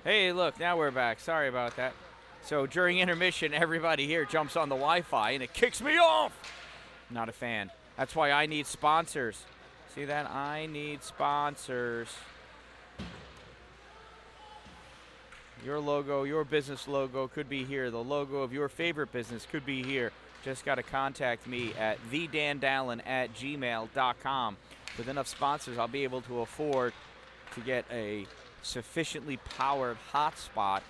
Hey, look, now we're back. Sorry about that. So during intermission, everybody here jumps on the Wi-Fi and it kicks me off. Not a fan. That's why I need sponsors. See that? I need sponsors. Your logo, your business logo could be here. The logo of your favorite business could be here. Just got to contact me at thedandallen@gmail.com. With enough sponsors, I'll be able to afford to get a sufficiently powered hotspot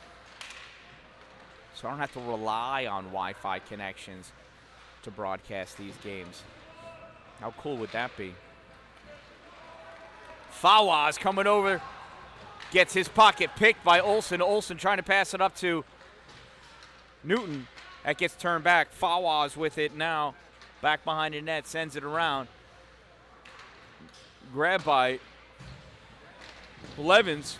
so I don't have to rely on Wi-Fi connections to broadcast these games. How cool would that be? Fawaz coming over, gets his pocket picked by Olsen. Olsen trying to pass it up to Newton. That gets turned back. Fawaz with it now. Back behind the net, sends it around. Grabbed by Blevins.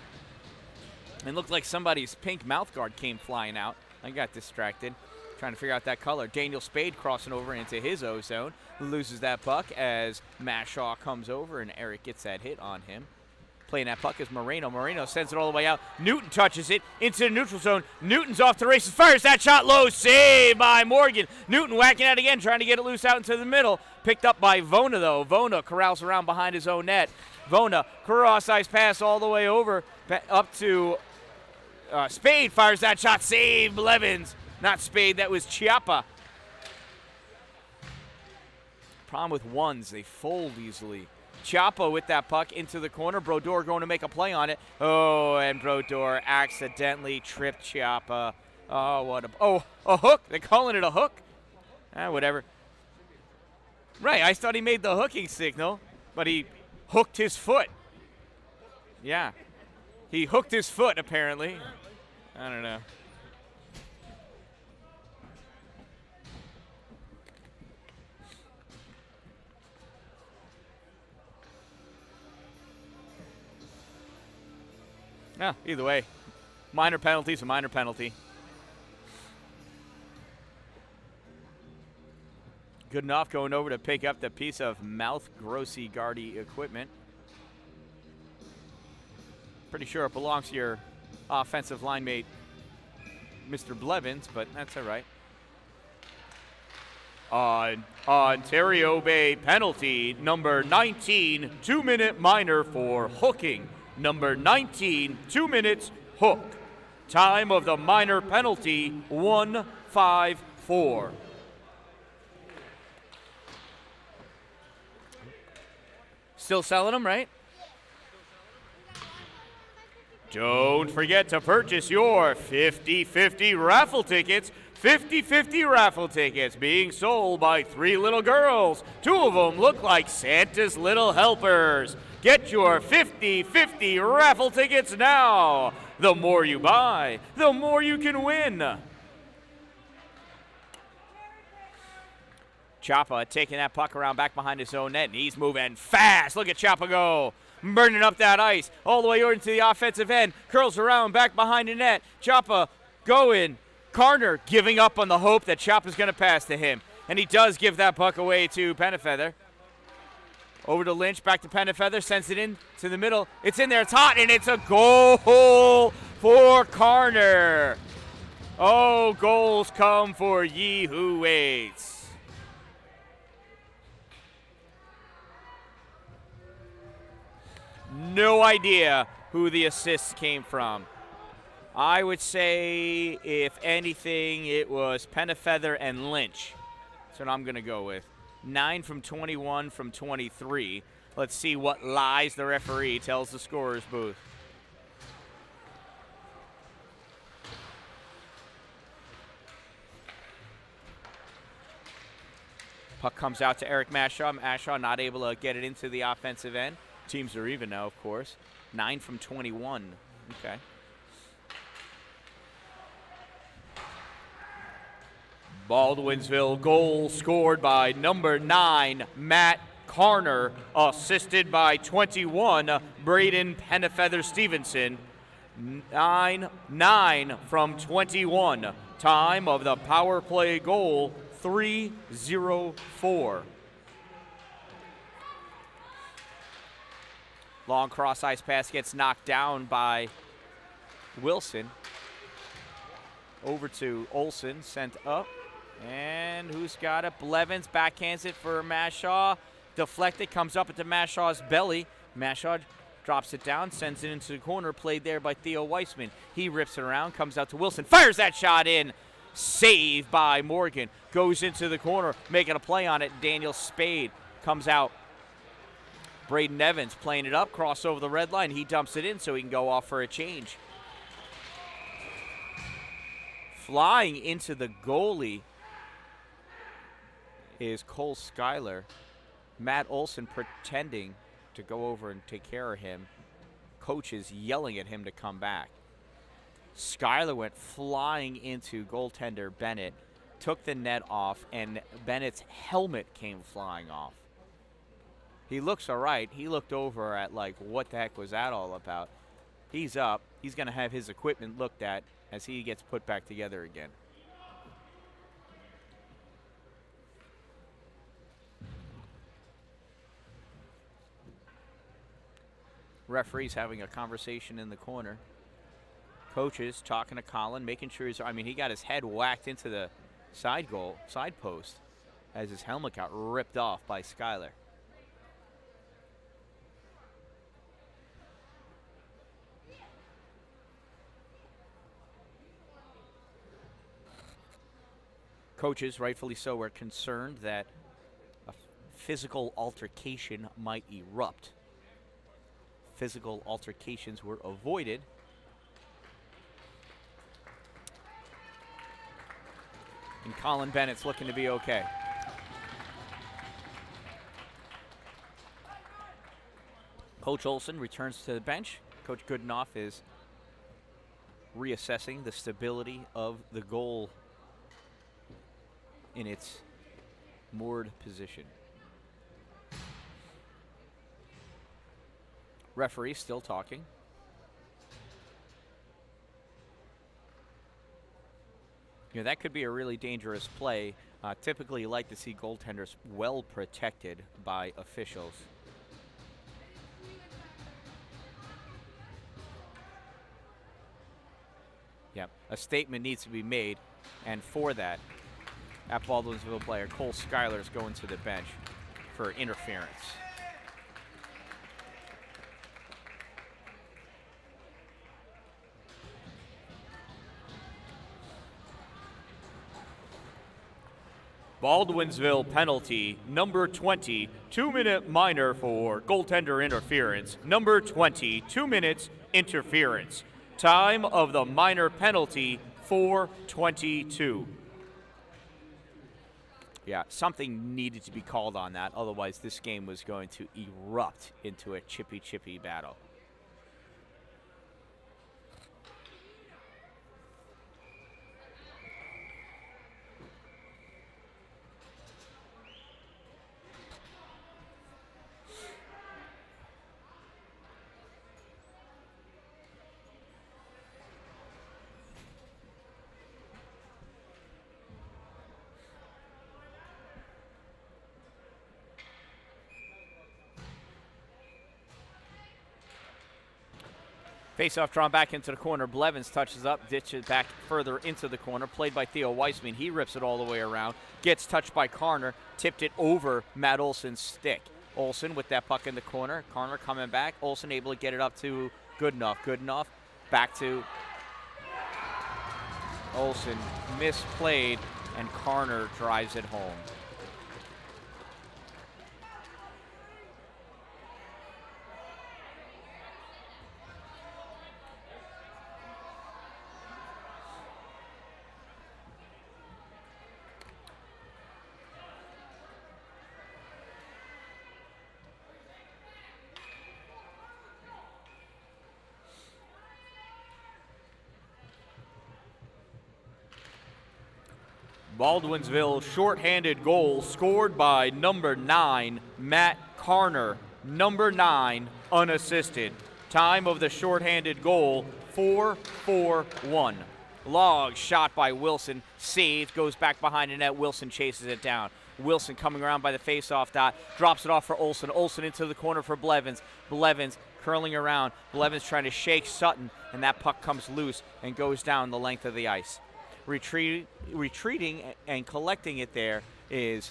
And looked like somebody's pink mouth guard came flying out. I got distracted trying to figure out that color. Daniel Spade crossing over into his O-zone. Loses that puck as Mashaw comes over and Eric gets that hit on him. Playing that puck is Moreno. Moreno sends it all the way out. Newton touches it into the neutral zone. Newton's off the races. Fires that shot low. Saved by Morgan. Newton whacking out again, trying to get it loose out into the middle. Picked up by Vona, though. Vona corrals around behind his own net. Vona, cross-ice pass all the way over, up to Spade. Fires that shot. Saved Blevins. Not Spade, that was Chiappa. Problem with ones, they fold easily. Chiappa with that puck into the corner. Brodeur going to make a play on it. Oh, and Brodeur accidentally tripped Chiappa. Oh, a hook. They're calling it a hook. Whatever. Right, I thought he made the hooking signal, but he hooked his foot. Yeah. He hooked his foot, apparently. I don't know. Yeah, either way. Minor penalty is a minor penalty. Good enough going over to pick up the piece of mouth grossy guardy equipment. Pretty sure it belongs to your offensive line mate, Mr. Blevins, but that's all right. Ontario Bay penalty, number 19, 2-minute minor for hooking. Number 19, 2 minutes, hook. Time of the minor penalty, 1:54. Still selling them, right? Don't forget to purchase your 50/50 raffle tickets. 50/50 raffle tickets being sold by 3 little girls. 2 of them look like Santa's little helpers. Get your 50/50 raffle tickets now. The more you buy, the more you can win. Chapa taking that puck around back behind his own net, and he's moving fast. Look at Chapa go. Burning up that ice all the way over into the offensive end. Curls around back behind the net. Chapa going. Carter giving up on the hope that Chapa's going to pass to him. And he does give that puck away to Penafeather. Over to Lynch, back to Penafeather, sends it in to the middle. It's in there, it's hot, and it's a goal for Carter. Oh, goals come for ye who waits. No idea who the assists came from. I would say, if anything, it was Penafeather and Lynch. That's what I'm going to go with. 9 from 21 from 23. Let's see what lies the referee tells the scorer's booth. Puck comes out to Eric Mashaw. Mashaw not able to get it into the offensive end. Teams are even now, of course. 9 from 21. Okay. Baldwinsville goal scored by number 9, Matt Carner, assisted by 21, Braden Penafeather Stevenson. 9 from 21. Time of the power play goal, 3:04. Long cross ice pass gets knocked down by Wilson. Over to Olsen, sent up. And who's got it? Blevins backhands it for Mashaw. Deflected, comes up into Mashaw's belly. Mashaw drops it down, sends it into the corner, played there by Theo Weissman. He rips it around, comes out to Wilson, fires that shot in. Saved by Morgan. Goes into the corner, making a play on it. Daniel Spade comes out. Braden Evans playing it up, cross over the red line. He dumps it in so he can go off for a change. Flying into the goalie is Cole Schuyler. Matt Olson pretending to go over and take care of him. Coaches yelling at him to come back. Schuyler went flying into goaltender Bennett, took the net off, and Bennett's helmet came flying off. He looks all right. He looked over at, like, what the heck was that all about? He's up. He's going to have his equipment looked at as he gets put back together again. Referee's having a conversation in the corner. Coaches talking to Colin, making sure he got his head whacked into the side post as his helmet got ripped off by Schuyler. Coaches, rightfully so, were concerned that a physical altercation might erupt. Physical altercations were avoided. And Colin Bennett's looking to be okay. Coach Olson returns to the bench. Coach Goodenough is reassessing the stability of the goal in its moored position. Referee still talking. That could be a really dangerous play. Typically, you like to see goaltenders well protected by officials. Yeah, a statement needs to be made, and for that, at Baldwinsville player Cole Schuyler is going to the bench for interference. Baldwinsville penalty, number 20, 2-minute minor for goaltender interference. Number 20, 2 minutes interference. Time of the minor penalty, 4:22. Yeah, something needed to be called on that. Otherwise, this game was going to erupt into a chippy battle. Face-off drawn back into the corner. Blevins touches up, ditches back further into the corner. Played by Theo Weissman. He rips it all the way around. Gets touched by Karner. Tipped it over Matt Olson's stick. Olsen with that puck in the corner. Karner coming back. Olsen able to get it up to Goodenough. Goodenough back to Olsen. Misplayed, and Karner drives it home. Baldwinsville shorthanded goal scored by number 9, Matt Karner. Number 9, unassisted. Time of the shorthanded goal, 4:41. Log shot by Wilson, saved, goes back behind the net. Wilson chases it down. Wilson coming around by the face-off dot, drops it off for Olsen. Olsen into the corner for Blevins. Blevins curling around. Blevins trying to shake Sutton, and that puck comes loose and goes down the length of the ice. Retreating and collecting it there is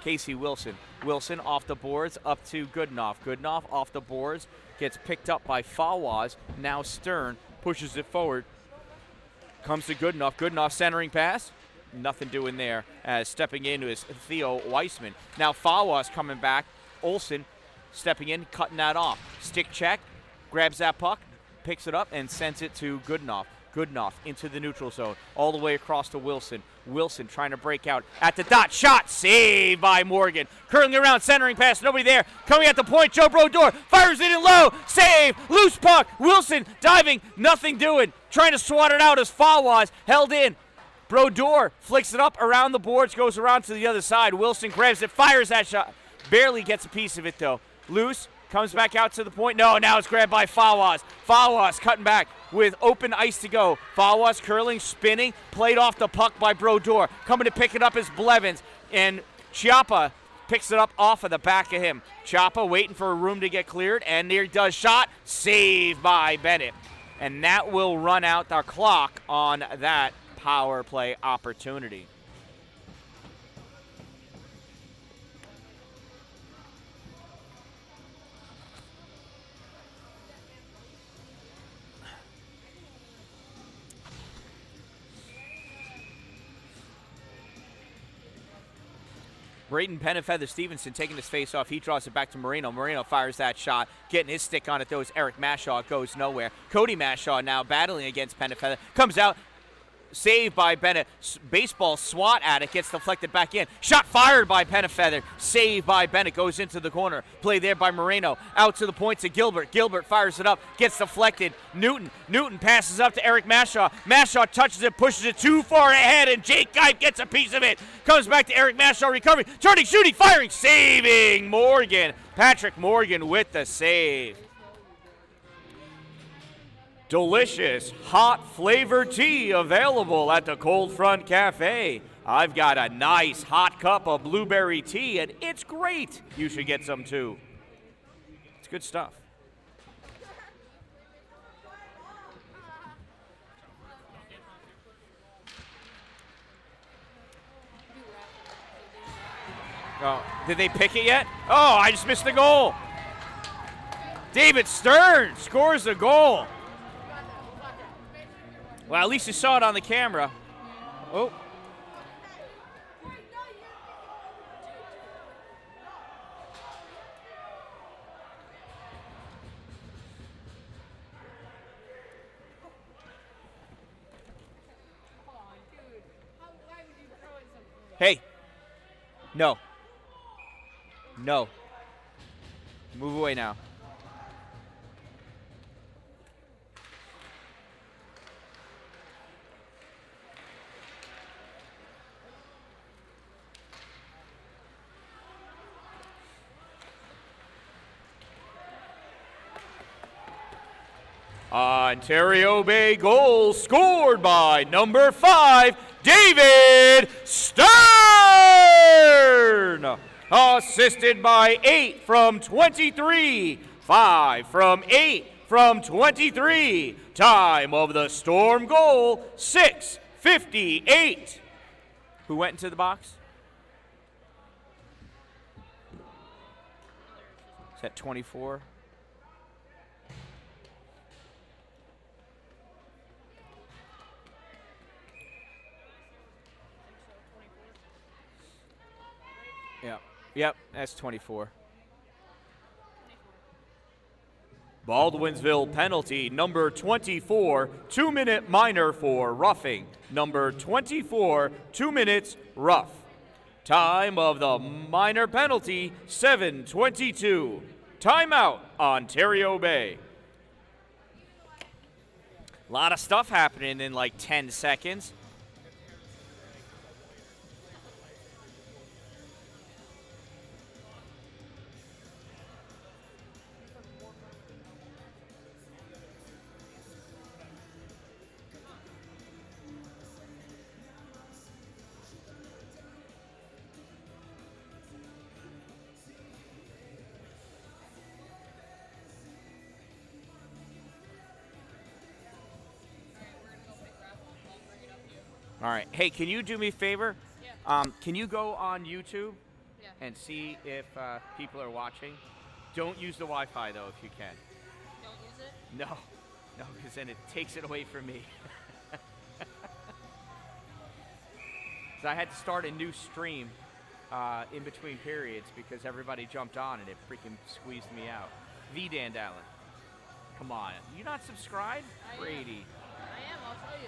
Casey Wilson. Wilson off the boards up to Goodenough. Goodenough off the boards, gets picked up by Fawaz. Now Stern pushes it forward. Comes to Goodenough. Goodenough centering pass. Nothing doing there, as stepping in is Theo Weissman. Now Fawaz coming back. Olsen stepping in, cutting that off. Stick check, grabs that puck, picks it up, and sends it to Goodenough. Goodenough into the neutral zone, all the way across to Wilson. Wilson trying to break out at the dot. Shot, saved by Morgan. Curling around, centering pass, nobody there. Coming at the point, Joe Brodeur fires it in low. Save, loose puck. Wilson diving, nothing doing. Trying to swat it out as Fawaz held in. Brodeur flicks it up around the boards, goes around to the other side. Wilson grabs it, fires that shot. Barely gets a piece of it though. Loose, comes back out to the point. No, now it's grabbed by Fawaz. Fawaz cutting back with open ice to go. Fawaz curling, spinning, played off the puck by Brodeur. Coming to pick it up is Blevins, and Chiappa picks it up off of the back of him. Chiappa waiting for a room to get cleared, and there he does. Shot, saved by Bennett. And that will run out our clock on that power play opportunity. Brayton Penefeather Stevenson taking his face off. He draws it back to Marino. Marino fires that shot. Getting his stick on it, though, is Eric Mashaw. It goes nowhere. Cody Mashaw now battling against Penefeather. Comes out. Saved by Bennett. Baseball swat at it. Gets deflected back in. Shot fired by Penefeather. Saved by Bennett. Goes into the corner. Play there by Moreno. Out to the point to Gilbert. Gilbert fires it up. Gets deflected. Newton. Newton passes up to Eric Mashaw. Mashaw touches it. Pushes it too far ahead. And Jake Geip gets a piece of it. Comes back to Eric Mashaw. Recovering. Turning. Shooting. Firing. Saving Morgan. Patrick Morgan with the save. Delicious, hot flavored tea available at the Cold Front Cafe. I've got a nice hot cup of blueberry tea, and it's great. You should get some too. It's good stuff. Oh, did they pick it yet? Oh, I just missed the goal. David Stern scores a goal. Well, at least you saw it on the camera. Oh. Hey. No. No. Move away now. Ontario Bay goal scored by number 5, David Stern. Assisted by 8 from 23, 5 from 8 from 23. Time of the Storm goal, 6:58. Who went into the box? Is that 24? Yep, that's 24. Baldwinsville penalty, number 24, 2-minute minor for roughing. Number 24, 2 minutes, rough. Time of the minor penalty, 7:22. Timeout, Ontario Bay. A lot of stuff happening in like 10 seconds. All right. Hey, can you do me a favor? Yeah. Can you go on YouTube Yeah. and see if people are watching? Don't use the Wi-Fi, though, if you can. Don't use it? No, because then it takes it away from me. So I had to start a new stream in between periods because everybody jumped on and it freaking squeezed me out. V. Allen. Come on. You not subscribed? Brady. I am. I'll show you.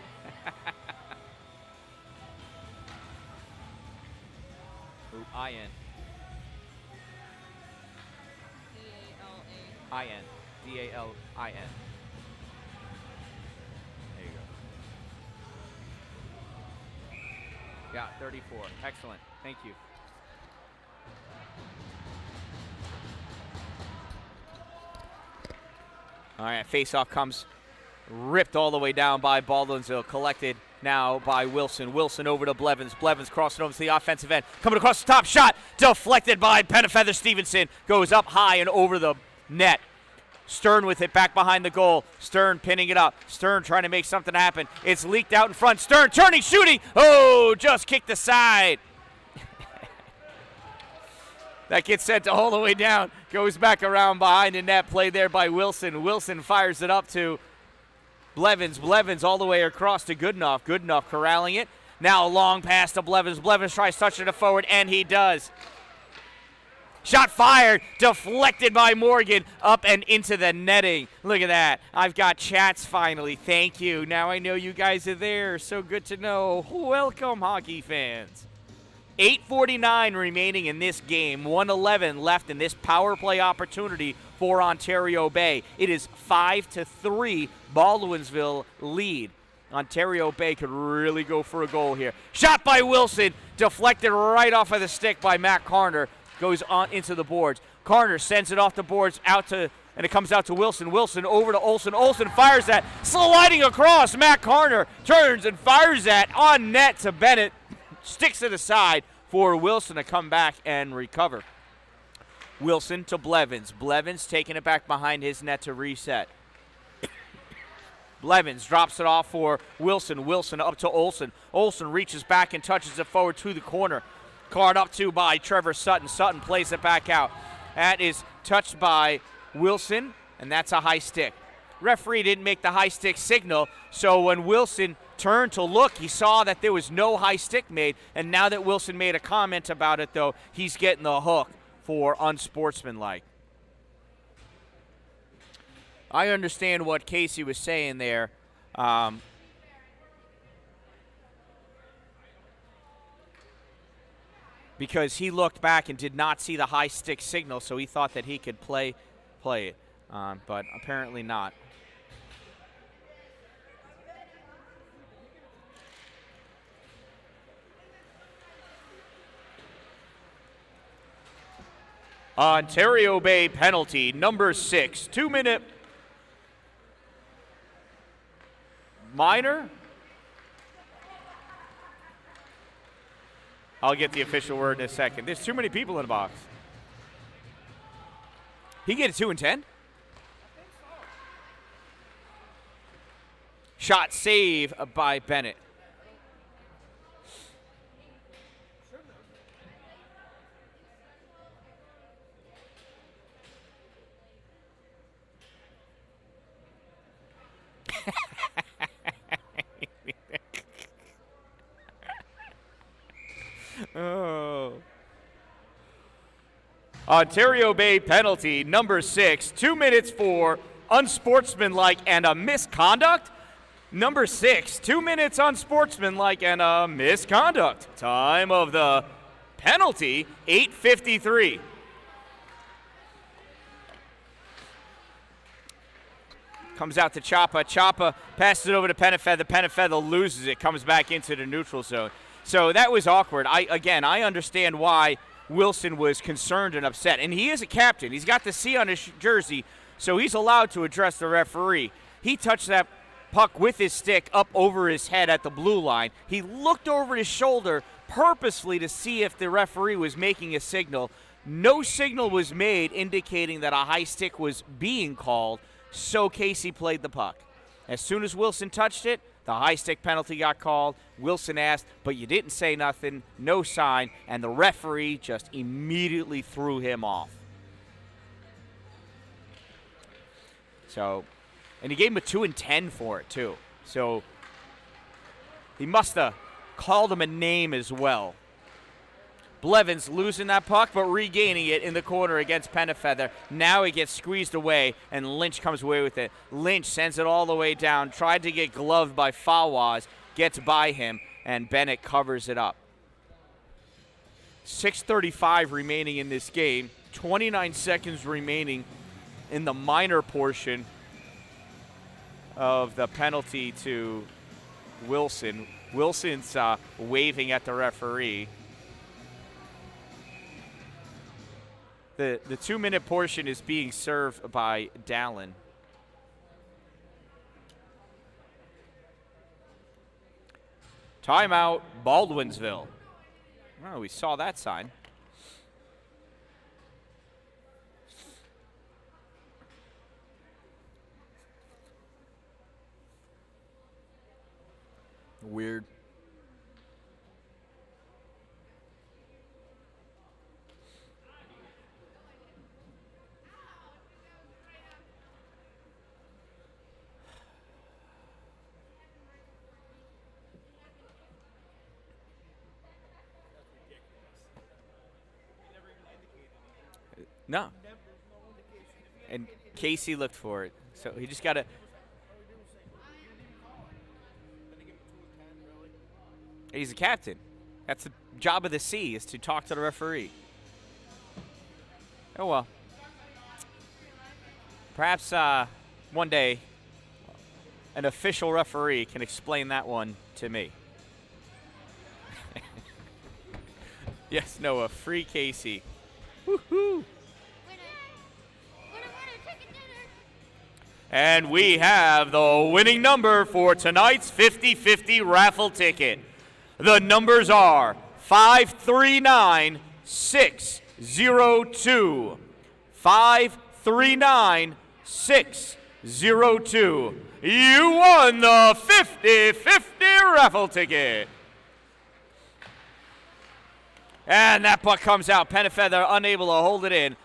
Ooh, I-N. D-A-L-A. I-N. D-A-L-I-N. There you go. Yeah, 34. Excellent. Thank you. All right, face-off comes ripped all the way down by Baldwinsville, collected now by Wilson. Wilson over to Blevins. Blevins crossing over to the offensive end. Coming across the top, shot deflected by Penafeather Stevenson. Goes up high and over the net. Stern with it back behind the goal. Stern pinning it up. Stern trying to make something happen. It's leaked out in front. Stern turning, shooting. Oh, just kicked aside. That gets sent all the way down. Goes back around behind the net. Play there by Wilson. Wilson fires it up to Blevins. Blevins all the way across to Goodenough. Goodenough corralling it. Now a long pass to Blevins. Blevins tries touching it forward, and he does. Shot fired, deflected by Morgan, up and into the netting. Look at that. I've got chats finally. Thank you. Now I know you guys are there. So good to know. Welcome, hockey fans. 8:49 remaining in this game. 1:11 left in this power play opportunity for Ontario Bay. It is 5-3 Baldwinsville lead. Ontario Bay could really go for a goal here. Shot by Wilson, deflected right off of the stick by Matt Carner. Goes on into the boards. Carner sends it off the boards out to, and it comes out to Wilson. Wilson over to Olsen. Olsen fires that, sliding across. Matt Carner turns and fires that on net to Bennett. Sticks it aside for Wilson to come back and recover. Wilson to Blevins. Blevins taking it back behind his net to reset. Blevins drops it off for Wilson. Wilson up to Olsen. Olsen reaches back and touches it forward to the corner. Card up to by Trevor Sutton. Sutton plays it back out. That is touched by Wilson, and that's a high stick. Referee didn't make the high stick signal, so when Wilson turned to look, he saw that there was no high stick made, and now that Wilson made a comment about it, though, he's getting the hook for unsportsmanlike. I understand what Casey was saying there. Because he looked back and did not see the high stick signal, so he thought that he could play it, but apparently not. Ontario Bay penalty, number 6, 2-minute minor. I'll get the official word in a second. There's too many people in the box. He get a 2 and 10? Shot save by Bennett. Oh. Ontario Bay penalty, number 6, 2 minutes for unsportsmanlike and a misconduct. Number 6, 2 minutes unsportsmanlike and a misconduct. Time of the penalty, 8:53. Comes out to Chapa. Chapa passes it over to Penafeather. Penafeather loses it, comes back into the neutral zone. So that was awkward. I understand why Wilson was concerned and upset. And he is a captain. He's got the C on his jersey, so he's allowed to address the referee. He touched that puck with his stick up over his head at the blue line. He looked over his shoulder purposely to see if the referee was making a signal. No signal was made indicating that a high stick was being called, so Casey played the puck. As soon as Wilson touched it, The high stick penalty got called. Wilson asked, but you didn't say nothing, no sign, and the referee just immediately threw him off. So, and he gave him a 2 and 10 for it too. So he must have called him a name as well. Blevins losing that puck, but regaining it in the corner against Penafeather. Now he gets squeezed away, and Lynch comes away with it. Lynch sends it all the way down, tried to get gloved by Fawaz, gets by him, and Bennett covers it up. 6:35 remaining in this game, 29 seconds remaining in the minor portion of the penalty to Wilson. Wilson's waving at the referee. The 2-minute portion is being served by Dallin. Timeout, Baldwinsville. Oh, we saw that sign. Weird. No. And Casey looked for it. So he just got to. He's a captain. That's the job of the C, is to talk to the referee. Oh, well. Perhaps one day an official referee can explain that one to me. Yes, Noah. Free Casey. Woohoo! And we have the winning number for tonight's 50-50 raffle ticket. The numbers are 539602. 539602. You won the 50-50 raffle ticket. And that puck comes out. Penafeather unable to hold it in.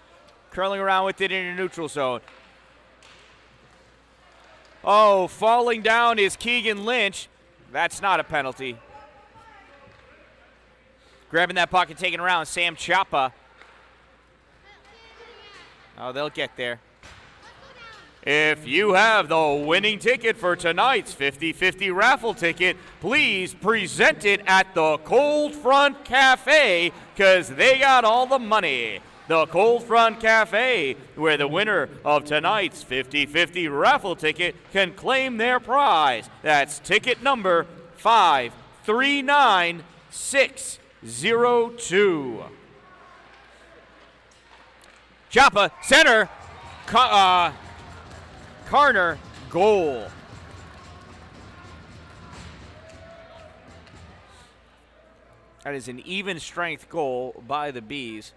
Curling around with it in your neutral zone. Oh, falling down is Keegan Lynch. That's not a penalty. Grabbing that puck and taking around, Sam Chapa. Oh, they'll get there. If you have the winning ticket for tonight's 50-50 raffle ticket, please present it at the Cold Front Cafe, because they got all the money. The Cold Front Cafe, where the winner of tonight's 50-50 raffle ticket can claim their prize. That's ticket number 539602. Chapa, center, Carner, goal. That is an even strength goal by the Bees.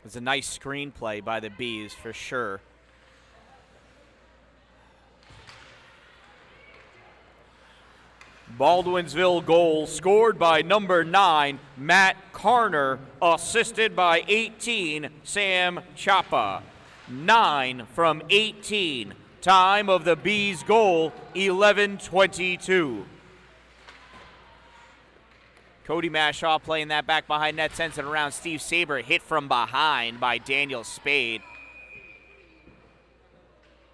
It's a nice screenplay by the Bees for sure. Baldwinsville goal scored by number 9, Matt Carner, assisted by 18, Sam Chapa. 9 from 18. Time of the Bees goal, 11:22. Cody Mashaw playing that back behind net, sends it around. Steve Saber hit from behind by Daniel Spade.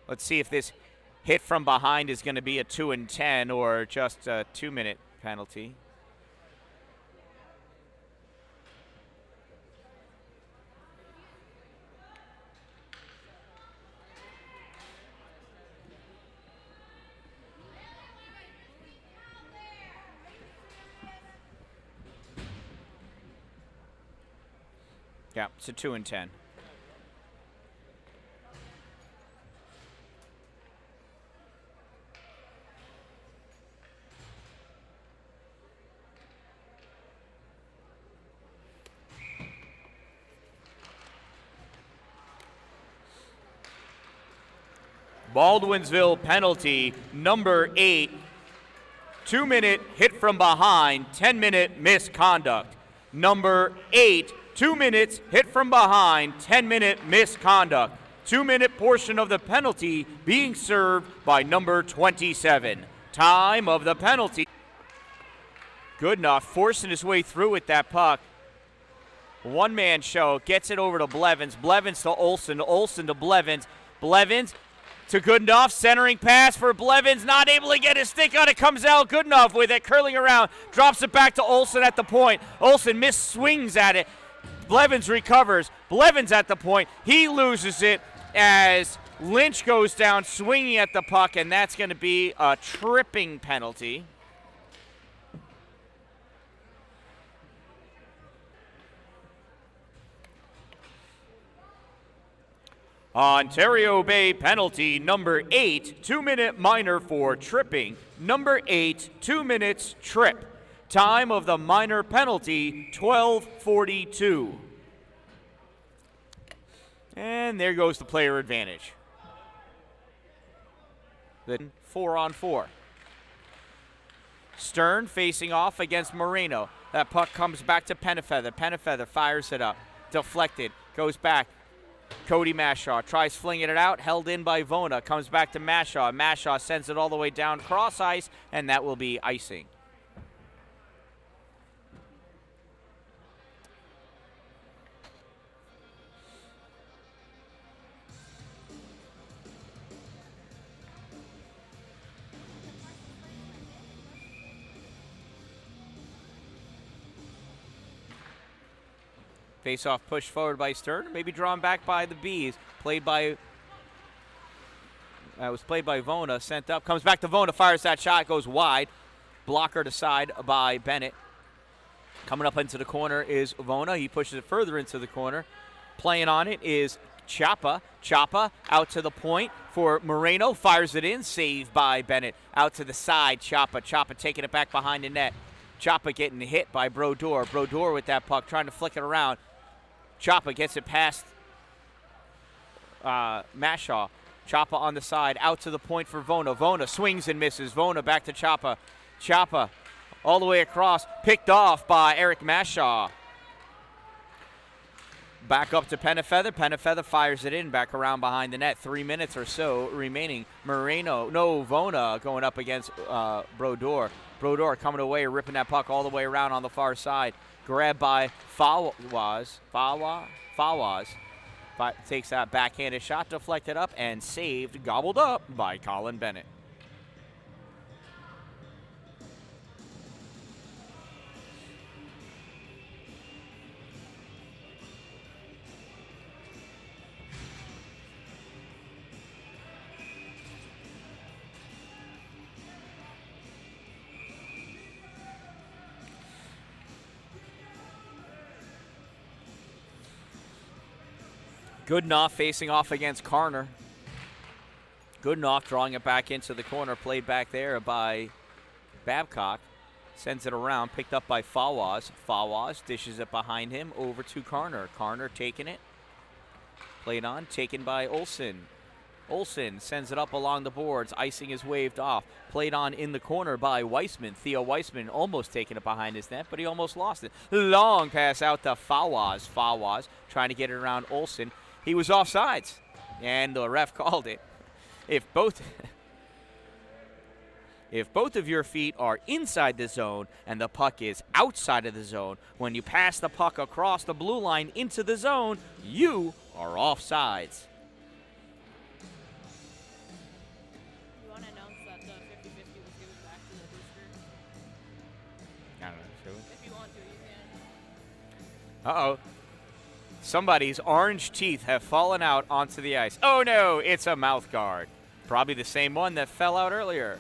Let's see if this hit from behind is going to be a 2 and 10 or just a 2-minute penalty. Yeah, it's a 2 and 10. Baldwinsville penalty number 8. 2-minute hit from behind, 10-minute misconduct. Number 8, 2 minutes hit from behind, 10-minute misconduct. 2-minute portion of the penalty being served by number 27. Time of the penalty. Goodenough forcing his way through with that puck. One-man show, gets it over to Blevins. Blevins to Olsen. Olsen to Blevins. Blevins to Goodenough. Centering pass for Blevins. Not able to get his stick on it. Comes out Goodenough with it, curling around. Drops it back to Olsen at the point. Olsen swings at it. Blevins recovers. Blevins at the point. He loses it as Lynch goes down swinging at the puck, and that's going to be a tripping penalty. Ontario Bay penalty number 8, 2-minute minor for tripping. Number 8, 2 minutes trip. Time of the minor penalty, 12:42. And there goes the player advantage. Then 4-on-4. Stern facing off against Moreno. That puck comes back to Penafeather. Penafeather fires it up. Deflected. Goes back. Cody Mashaw tries flinging it out. Held in by Vona. Comes back to Mashaw. Mashaw sends it all the way down cross ice, and that will be icing. Face-off pushed forward by Stern, maybe drawn back by the Bees. Played by Vona, sent up, comes back to Vona, fires that shot, goes wide. Blocker to side by Bennett. Coming up into the corner is Vona. He pushes it further into the corner. Playing on it is Chapa. Chapa out to the point for Moreno, fires it in, saved by Bennett. Out to the side, Chapa. Chapa taking it back behind the net. Chapa getting hit by Brodeur. Brodeur with that puck, trying to flick it around. Chapa gets it past Mashaw. Chapa on the side, out to the point for Vona. Vona swings and misses. Vona back to Chapa. Chapa all the way across, picked off by Eric Mashaw. Back up to Penafeather. Penafeather fires it in, back around behind the net. 3 minutes or so remaining. Vona going up against Brodeur. Brodeur coming away, ripping that puck all the way around on the far side. Grabbed by Fawaz. Takes that backhanded shot, deflected up, and saved, gobbled up by Colin Bennett. Goodenough facing off against Carner. Goodenough drawing it back into the corner, played back there by Babcock. Sends it around, picked up by Fawaz. Fawaz dishes it behind him over to Carner. Carner taking it. Played on, taken by Olsen. Olsen sends it up along the boards. Icing is waved off. Played on in the corner by Weissman. Theo Weissman almost taking it behind his net, but he almost lost it. Long pass out to Fawaz. Fawaz trying to get it around Olsen. He was offsides, and the ref called it. If both of your feet are inside the zone and the puck is outside of the zone, when you pass the puck across the blue line into the zone, you are offsides. You want to announce that the 50-50 was given back to the booster? I don't know. Should we? If you want to, you can. Uh-oh. Somebody's orange teeth have fallen out onto the ice. Oh no, it's a mouth guard. Probably the same one that fell out earlier.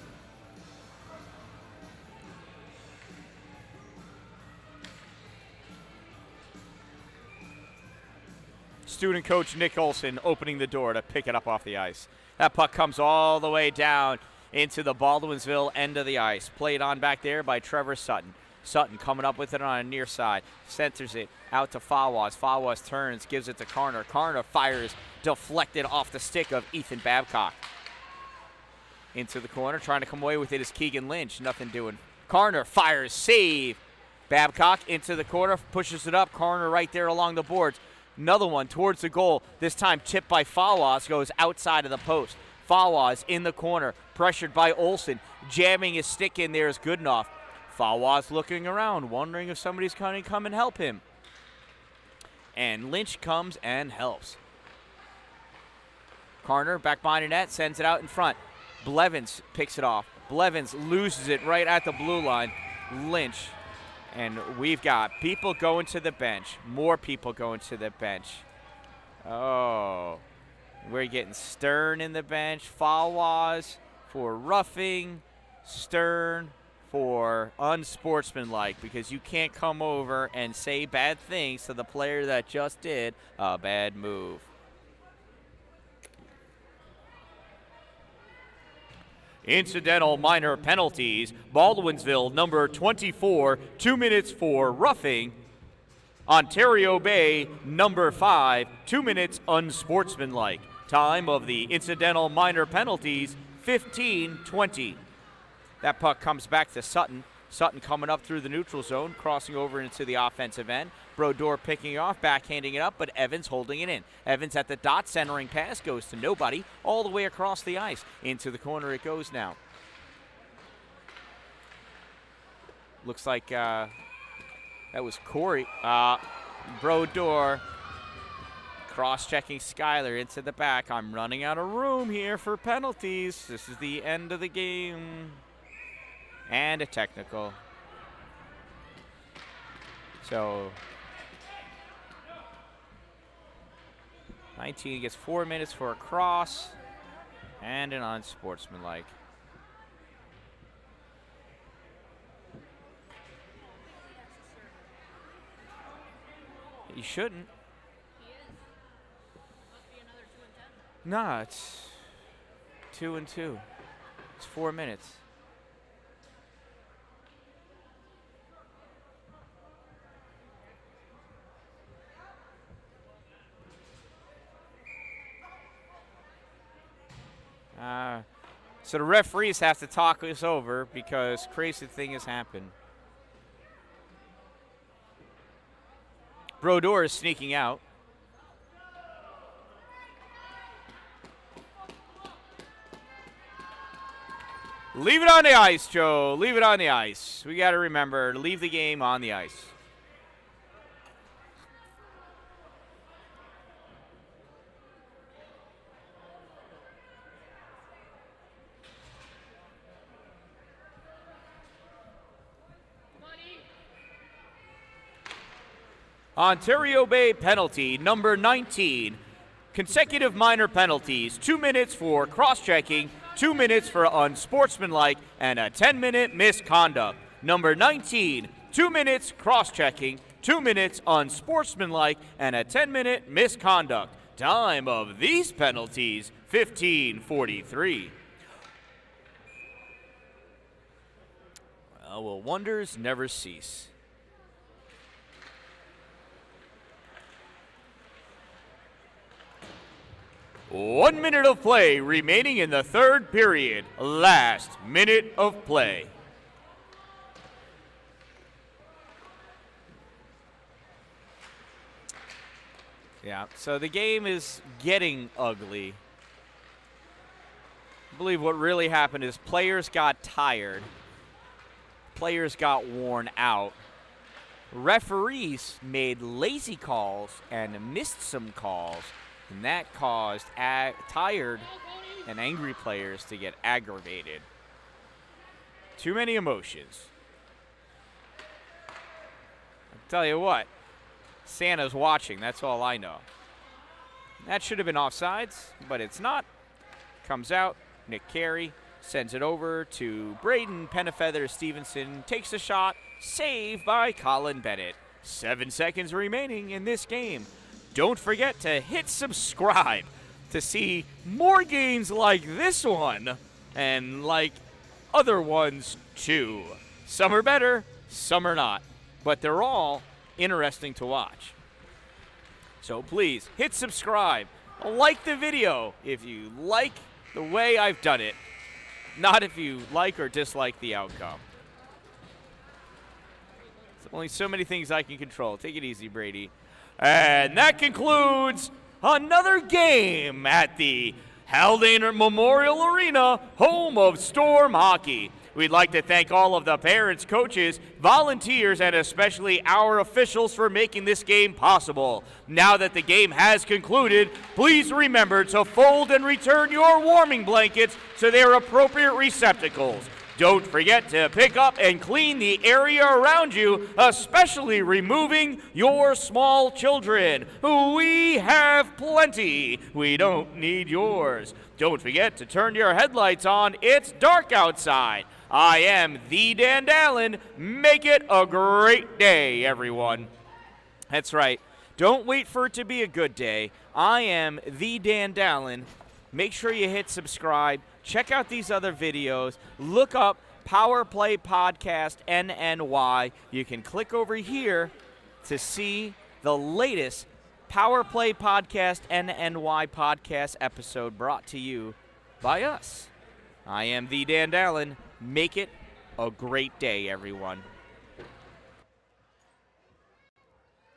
Student coach Nick Olsen opening the door to pick it up off the ice. That puck comes all the way down into the Baldwinsville end of the ice. Played on back there by Trevor Sutton. Sutton coming up with it on a near side. Centers it out to Fawaz. Fawaz turns, gives it to Carner. Carner fires, deflected off the stick of Ethan Babcock. Into the corner, trying to come away with it is Keegan Lynch. Nothing doing. Carner fires, save. Babcock into the corner, pushes it up. Carner right there along the boards. Another one towards the goal. This time tipped by Fawaz, goes outside of the post. Fawaz in the corner, pressured by Olsen. Jamming his stick in there is Goodenough. Fawaz looking around, wondering if somebody's going to come and help him. And Lynch comes and helps. Carner back behind the net, sends it out in front. Blevins picks it off. Blevins loses it right at the blue line. Lynch. And we've got people going to the bench. More people going to the bench. Oh. We're getting Stern in the bench. Fawaz for roughing. Stern for unsportsmanlike, because you can't come over and say bad things to the player that just did a bad move. Incidental minor penalties. Baldwinsville, number 24, 2 minutes for roughing. Ontario Bay, number 5, 2 minutes unsportsmanlike. Time of the incidental minor penalties, 15:20. That puck comes back to Sutton. Sutton coming up through the neutral zone, crossing over into the offensive end. Brodeur picking off, backhanding it up, but Evans holding it in. Evans at the dot, centering pass, goes to nobody, all the way across the ice. Into the corner it goes now. Looks like that was Corey. Brodeur cross-checking Schuyler into the back. I'm running out of room here for penalties. This is the end of the game. And a technical. So 19 gets 4 minutes for a cross and an unsportsmanlike. You shouldn't. He is. Must be another 2 and 10. Nah, it's 2 and 2. It's 4 minutes. So the referees have to talk this over because crazy thing has happened. Brodeur is sneaking out. Leave it on the ice, Joe. Leave it on the ice. We got to remember to leave the game on the ice. Ontario Bay penalty number 19. Consecutive minor penalties. 2 minutes for cross-checking, 2 minutes for unsportsmanlike, and a 10-minute misconduct. Number 19, 2 minutes cross-checking, 2 minutes unsportsmanlike, and a 10-minute misconduct. Time of these penalties, 15:43. Well, wonders never cease. One minute of play remaining in the third period. Last minute of play. Yeah, so the game is getting ugly. I believe what really happened is players got tired. Players got worn out. Referees made lazy calls and missed some calls. And that caused tired and angry players to get aggravated. Too many emotions. I'll tell you what, Santa's watching, that's all I know. That should have been offsides, but it's not. Comes out, Nick Carey sends it over to Braden Pennefeather Stevenson, takes a shot, saved by Colin Bennett. 7 seconds remaining in this game. Don't forget to hit subscribe to see more games like this one and like other ones too. Some are better, some are not, but they're all interesting to watch. So please hit subscribe, like the video if you like the way I've done it, Not if you like or dislike the outcome. There's only so many things I can control. Take it easy, Brady. And that concludes another game at the Haldane Memorial Arena, home of Storm Hockey. We'd like to thank all of the parents, coaches, volunteers, and especially our officials for making this game possible. Now that the game has concluded, please remember to fold and return your warming blankets to their appropriate receptacles. Don't forget to pick up and clean the area around you, especially removing your small children. We have plenty. We don't need yours. Don't forget to turn your headlights on. It's dark outside. I am the Dan Dallin. Make it a great day, everyone. That's right. Don't wait for it to be a good day. I am the Dan Dallin. Make sure you hit subscribe. Check out these other videos. Look up Power Play Podcast NNY. You can click over here to see the latest Power Play Podcast NNY podcast episode brought to you by us. I am the Dan Dallin. Make it a great day, everyone.